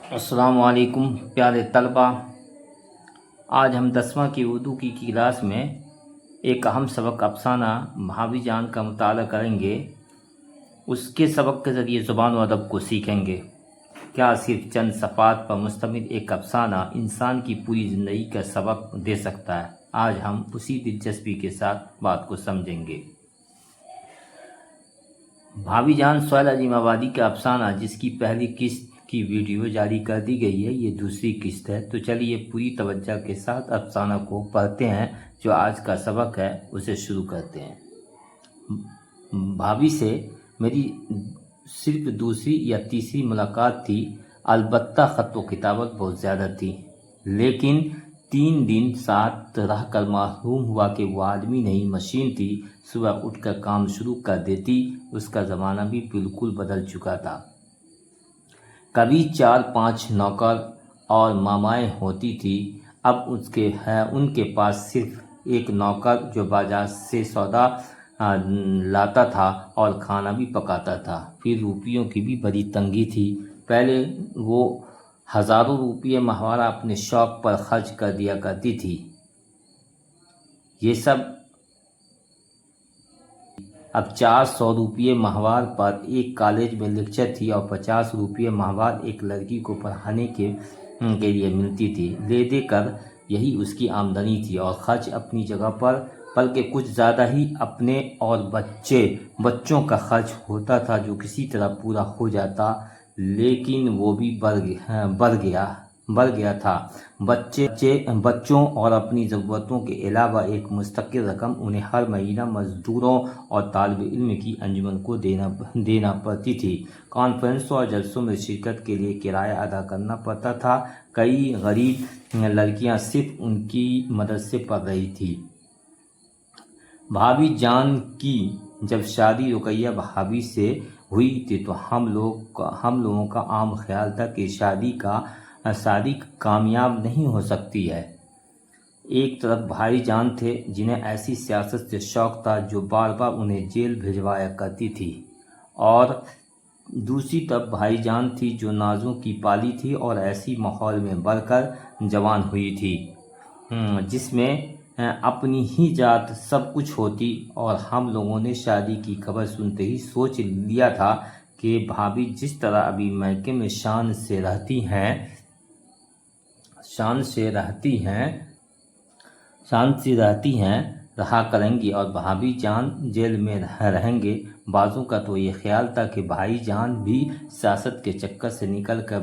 السلام علیکم پیارے طلبہ، آج ہم 10واں کی اردو کی کلاس میں ایک اہم سبق افسانہ بھابھی جان کا مطالعہ کریں گے۔ اس کے سبق کے ذریعے زبان و ادب کو سیکھیں گے۔ کیا صرف چند صفحات پر مشتمل ایک افسانہ انسان کی پوری زندگی کا سبق دے سکتا ہے؟ آج ہم اسی دلچسپی کے ساتھ بات کو سمجھیں گے۔ بھابھی جان سہیل عظیم آبادی کا افسانہ، جس کی پہلی قسط کی ویڈیو جاری کر دی گئی ہے، یہ دوسری قسط ہے۔ تو چلیے پوری توجہ کے ساتھ افسانہ کو پڑھتے ہیں۔ جو آج کا سبق ہے اسے شروع کرتے ہیں۔ بھابھی سے میری صرف دوسری یا تیسری ملاقات تھی، البتہ خط و کتابت بہت زیادہ تھی، لیکن 3 دن ساتھ رہ کر معلوم ہوا کہ وہ آدمی نہیں مشین تھی۔ صبح اٹھ کر کام شروع کر دیتی۔ اس کا زمانہ بھی بالکل بدل چکا تھا۔ کبھی 4-5 نوکر اور مامائیں ہوتی تھی، اب ان کے پاس صرف ایک نوکر جو بازار سے سودا لاتا تھا اور کھانا بھی پکاتا تھا۔ پھر روپیوں کی بھی بڑی تنگی تھی۔ پہلے وہ ہزاروں روپے ماہوارہ اپنے شوق پر خرچ کر دیا کرتی تھی۔ یہ سب اب 400 روپے ماہوار پر ایک کالج میں لیکچر تھی اور 50 روپے ماہوار ایک لڑکی کو پڑھانے کے لیے ملتی تھی۔ لے دے کر یہی اس کی آمدنی تھی، اور خرچ اپنی جگہ پر، بلکہ کچھ زیادہ ہی اپنے اور بچوں کا خرچ ہوتا تھا، جو کسی طرح پورا ہو جاتا، لیکن وہ بھی بڑھ گیا تھا۔ بچوں اور اپنی ضرورتوں کے علاوہ ایک مستقل رقم انہیں ہر مہینہ مزدوروں اور طالب علم کی انجمن کو دینا پڑتی تھی۔ کانفرنسوں اور جلسوں میں شرکت کے لیے کرایہ ادا کرنا پڑتا تھا۔ کئی غریب لڑکیاں صرف ان کی مدد سے پڑھ رہی تھیں۔ بھابھی جان کی جب شادی رقیہ بھابھی سے ہوئی تھی تو ہم لوگوں کا عام خیال تھا کہ شادی کامیاب نہیں ہو سکتی ہے۔ ایک طرف بھائی جان تھے جنہیں ایسی سیاست سے شوق تھا جو بار بار انہیں جیل بھجوایا کرتی تھی، اور دوسری طرف بھائی جان تھی جو نازوں کی پالی تھی اور ایسی ماحول میں بڑھ کر جوان ہوئی تھی جس میں اپنی ہی ذات سب کچھ ہوتی۔ اور ہم لوگوں نے شادی کی خبر سنتے ہی سوچ لیا تھا کہ بھابھی جس طرح ابھی میکے میں شان سے رہتی ہیں رہا کریں گی، اور بھابھی جان جیل میں رہیں گے۔ بعضوں کا تو یہ خیال تھا کہ بھائی جان بھی سیاست کے چکر سے نکل کر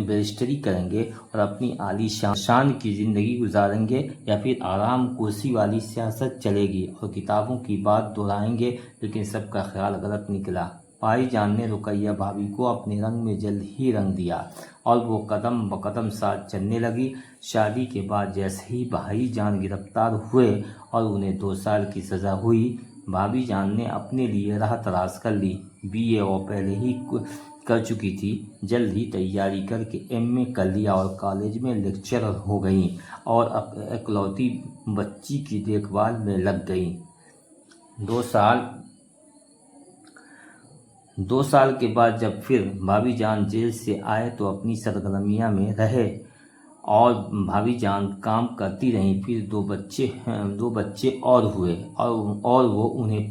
بیرسٹری کریں گے اور اپنی عالی شان کی زندگی گزاریں گے، یا پھر آرام کرسی والی سیاست چلے گی اور کتابوں کی بات دہرائیں گے۔ لیکن سب کا خیال غلط نکلا۔ بھائی جان نے رقیہ بھابھی کو اپنے رنگ میں جلد ہی رنگ دیا، اور وہ قدم بقدم ساتھ چلنے لگی۔ شادی کے بعد جیسے ہی بھائی جان گرفتار ہوئے اور انہیں 2 سال کی سزا ہوئی، بھابھی جان نے اپنے لیے راہ تلاش کر لی۔ BA وہ پہلے ہی کر چکی تھی، جلد ہی تیاری کر کے MA کر لیا اور کالج میں لیکچرر ہو گئیں، اور اکلوتی بچی کی دیکھ بھال میں لگ گئیں۔ 2 سال کے بعد جب پھر بھابھی جان جیل سے آئے تو اپنی سرگرمیاں میں رہے، اور بھابھی جان کام کرتی رہیں۔ پھر 2 بچے اور ہوئے، اور وہ انہیں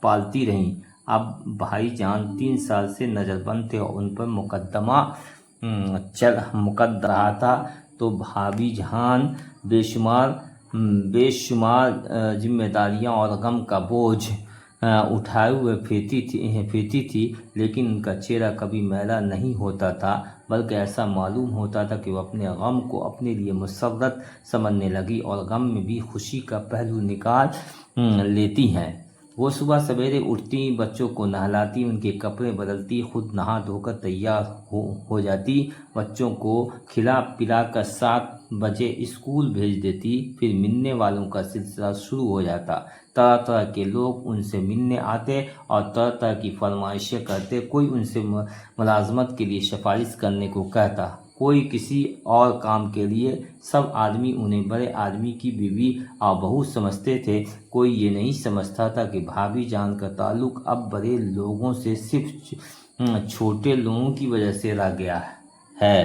پالتی رہیں۔ اب بھائی جان 3 سال سے نظر بند تھے اور ان پر مقدمہ چل رہا تھا، تو بھابھی جان بے شمار ذمہ داریاں اور غم کا بوجھ اٹھائے ہوئے پھرتی تھی، لیکن ان کا چہرہ کبھی میلا نہیں ہوتا تھا، بلکہ ایسا معلوم ہوتا تھا کہ وہ اپنے غم کو اپنے لیے مسرت سمجھنے لگی، اور غم میں بھی خوشی کا پہلو نکال لیتی ہیں۔ وہ صبح سویرے اٹھتی، بچوں کو نہلاتی، ان کے کپڑے بدلتی، خود نہا دھو کر تیار ہو جاتی، بچوں کو کھلا پلا کر 7 بجے اسکول بھیج دیتی۔ پھر ملنے والوں کا سلسلہ شروع ہو جاتا۔ طرح طرح کے لوگ ان سے ملنے آتے اور طرح طرح کی فرمائشیں کرتے۔ کوئی ان سے ملازمت کے لیے سفارش کرنے کو کہتا، کوئی کسی اور کام کے لیے۔ سب آدمی انہیں بڑے آدمی کی بیوی اور بہو سمجھتے تھے۔ کوئی یہ نہیں سمجھتا تھا کہ بھابھی جان کا تعلق اب بڑے لوگوں سے صرف چھوٹے لوگوں کی وجہ سے رہ گیا ہے۔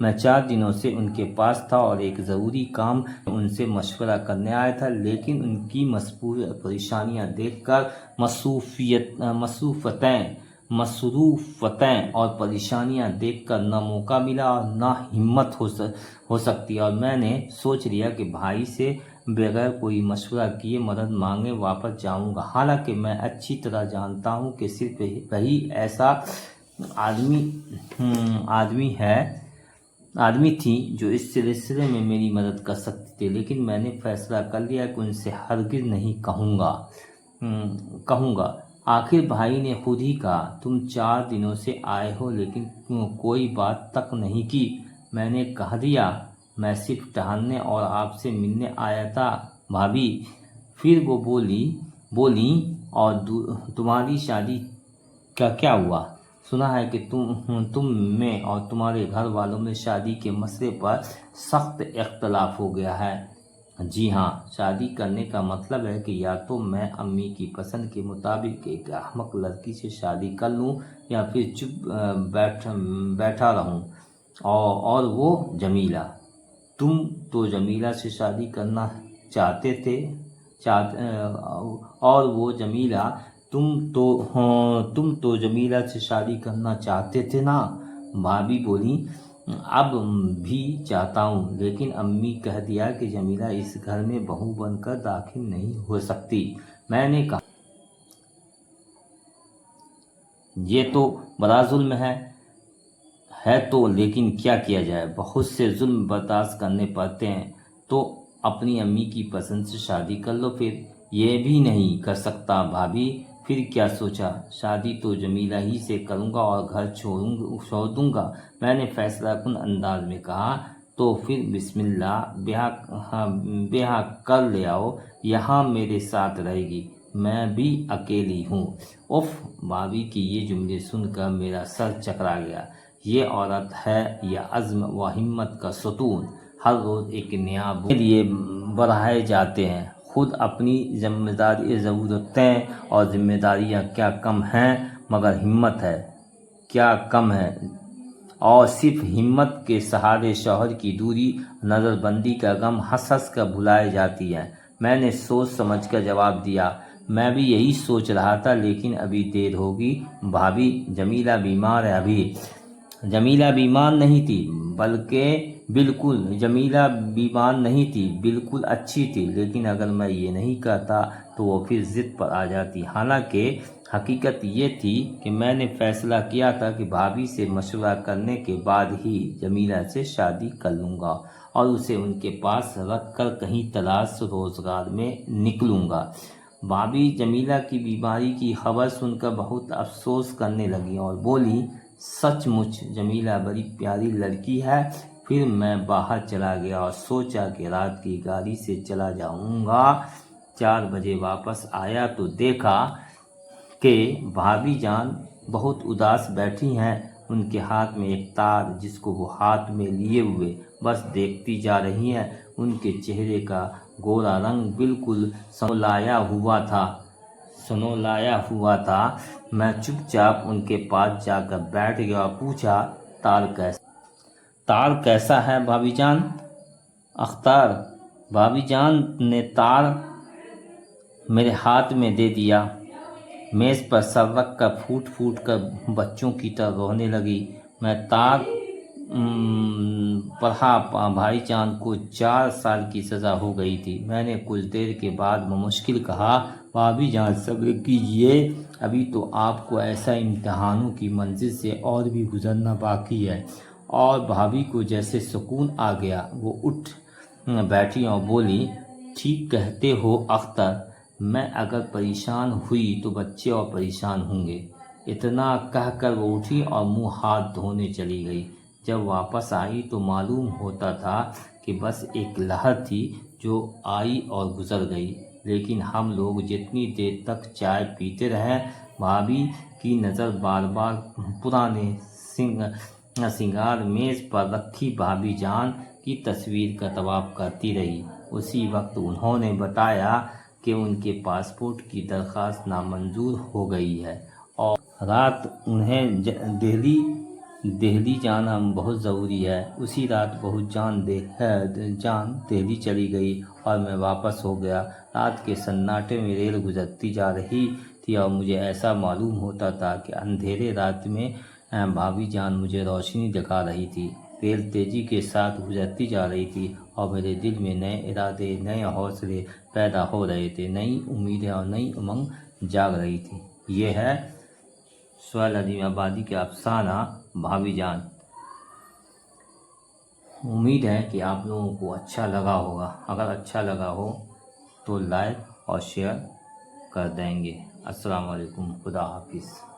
میں 4 دنوں سے ان کے پاس تھا اور ایک ضروری کام ان سے مشورہ کرنے آیا تھا، لیکن ان کی پریشانیاں دیکھ کر مصروفتیں اور پریشانیاں دیکھ کر نہ موقع ملا اور نہ ہمت ہو سکتی، اور میں نے سوچ لیا کہ بھائی سے بغیر کوئی مشورہ کیے مدد مانگے واپس جاؤں گا، حالانکہ میں اچھی طرح جانتا ہوں کہ صرف وہی ایسا آدمی تھی جو اس سلسلے میں میری مدد کر سکتی تھی، لیکن میں نے فیصلہ کر لیا کہ ان سے ہرگز نہیں کہوں گا۔ آخر بھائی نے خود ہی کہا، تم 4 دنوں سے آئے ہو لیکن کوئی بات تک نہیں کی۔ میں نے کہہ دیا، میں صرف ٹہلنے اور آپ سے ملنے آیا تھا بھابھی۔ پھر وہ بولیں اور تمہاری شادی کا کیا ہوا؟ سنا ہے کہ تم میں اور تمہارے گھر والوں میں شادی کے مسئلے پر سخت اختلاف ہو گیا ہے۔ جی ہاں، شادی کرنے کا مطلب ہے کہ یا تو میں امی کی پسند کے مطابق ایک احمق لڑکی سے شادی کر لوں یا پھر چپ بیٹھا رہوں۔ اور وہ جمیلہ، تم تو جمیلہ سے شادی کرنا چاہتے تھے، اور وہ جمیلہ تم تو جمیلہ سے شادی کرنا چاہتے تھے نا؟ بھابھی بولی، اب بھی چاہتا ہوں، لیکن امی کہہ دیا کہ جمیلہ اس گھر میں بہو بن کر داخل نہیں ہو سکتی۔ میں نے کہا، یہ تو بڑا ظلم ہے تو لیکن کیا کیا جائے، بہت سے ظلم برداشت کرنے پڑتے ہیں، تو اپنی امی کی پسند سے شادی کر لو۔ پھر یہ بھی نہیں کر سکتا بھابھی؟ پھر کیا سوچا؟ شادی تو جمیلہ ہی سے کروں گا اور گھر چھوڑ دوں گا۔ میں نے فیصلہ کن انداز میں کہا، تو پھر بسم اللہ، بیاہ کر لے آؤ، یہاں میرے ساتھ رہے گی، میں بھی اکیلی ہوں۔ اف! بھابھی کی یہ جملے سن کر میرا سر چکرا گیا۔ یہ عورت ہے یا عزم و ہمت کا ستون، ہر روز ایک نیا بوجھ لیے بڑھائے جاتے ہیں۔ خود اپنی ضرورتیں اور ذمہ داریاں کیا کم ہیں، مگر ہمت ہے کیا کم ہے، اور صرف ہمت کے سہارے شوہر کی دوری، نظر بندی کا غم ہنس ہنس کر بھلائی جاتی ہے۔ میں نے سوچ سمجھ کر جواب دیا، میں بھی یہی سوچ رہا تھا، لیکن ابھی دیر ہوگی بھابھی، جمیلہ بیمار ہے ابھی۔ جمیلہ بیمار نہیں تھی، بالکل اچھی تھی، لیکن اگر میں یہ نہیں کہتا تو وہ پھر ضد پر آ جاتی۔ حالانکہ حقیقت یہ تھی کہ میں نے فیصلہ کیا تھا کہ بھابھی سے مشورہ کرنے کے بعد ہی جمیلہ سے شادی کر لوں گا اور اسے ان کے پاس رکھ کر کہیں تلاش روزگار میں نکلوں گا۔ بھابھی جمیلہ کی بیماری کی خبر سن کر بہت افسوس کرنے لگی اور بولی، سچ مچ جمیلہ بڑی پیاری لڑکی ہے۔ پھر میں باہر چلا گیا اور سوچا کہ رات کی گاڑی سے چلا جاؤں گا۔ 4 بجے واپس آیا تو دیکھا کہ بھابھی جان بہت اداس بیٹھی ہیں، ان کے ہاتھ میں ایک تار جس کو وہ ہاتھ میں لیے ہوئے بس دیکھتی جا رہی ہیں۔ ان کے چہرے کا گورا رنگ بالکل سنولایا ہوا تھا۔ میں چپ چاپ ان کے پاس جا کر بیٹھ گیا اور پوچھا، تار کیسا ہے بھابھی جان؟ اختر! بھابھی جان نے تار میرے ہاتھ میں دے دیا، میز پر سر رکھ کر پھوٹ پھوٹ کر بچوں کی طرح رونے لگی۔ میں تار پڑھا، بھائی جان کو 4 سال کی سزا ہو گئی تھی۔ میں نے کچھ دیر کے بعد بمشکل کہا، بھابھی جان صبر کیجیے، ابھی تو آپ کو ایسا امتحانوں کی منزل سے اور بھی گزرنا باقی ہے۔ اور بھابھی کو جیسے سکون آ گیا، وہ اٹھ بیٹھی اور بولی، ٹھیک کہتے ہو اختر، میں اگر پریشان ہوئی تو بچے اور پریشان ہوں گے۔ اتنا کہہ کر وہ اٹھی اور منہ ہاتھ دھونے چلی گئی۔ جب واپس آئی تو معلوم ہوتا تھا کہ بس ایک لہر تھی جو آئی اور گزر گئی، لیکن ہم لوگ جتنی دیر تک چائے پیتے رہے، بھابھی کی نظر بار بار پرانے سنگار میز پر رکھی بھابھی جان کی تصویر کا طواف کرتی رہی۔ اسی وقت انہوں نے بتایا کہ ان کے پاسپورٹ کی درخواست نامنظور ہو گئی ہے اور رات انہیں دہلی دہلی جانا بہت ضروری ہے۔ اسی رات بہت جان دہلی چلی گئی اور میں واپس ہو گیا۔ رات کے سناٹے میں ریل گزرتی جا رہی تھی اور مجھے ایسا معلوم ہوتا تھا کہ اندھیرے رات میں بھابھی جان مجھے روشنی دکھا رہی تھی۔ ریل تیزی کے ساتھ گزرتی جا رہی تھی اور میرے دل میں نئے ارادے، نئے حوصلے پیدا ہو رہے تھے، نئی امیدیں اور نئی امنگ جاگ رہی تھی۔ یہ ہے سہیل عظیم آبادی کے افسانہ بھابھی جان۔ امید ہے کہ آپ لوگوں کو اچھا لگا ہوگا۔ اگر اچھا لگا ہو تو لائک اور شیئر کر دیں گے۔ السلام علیکم، خدا حافظ۔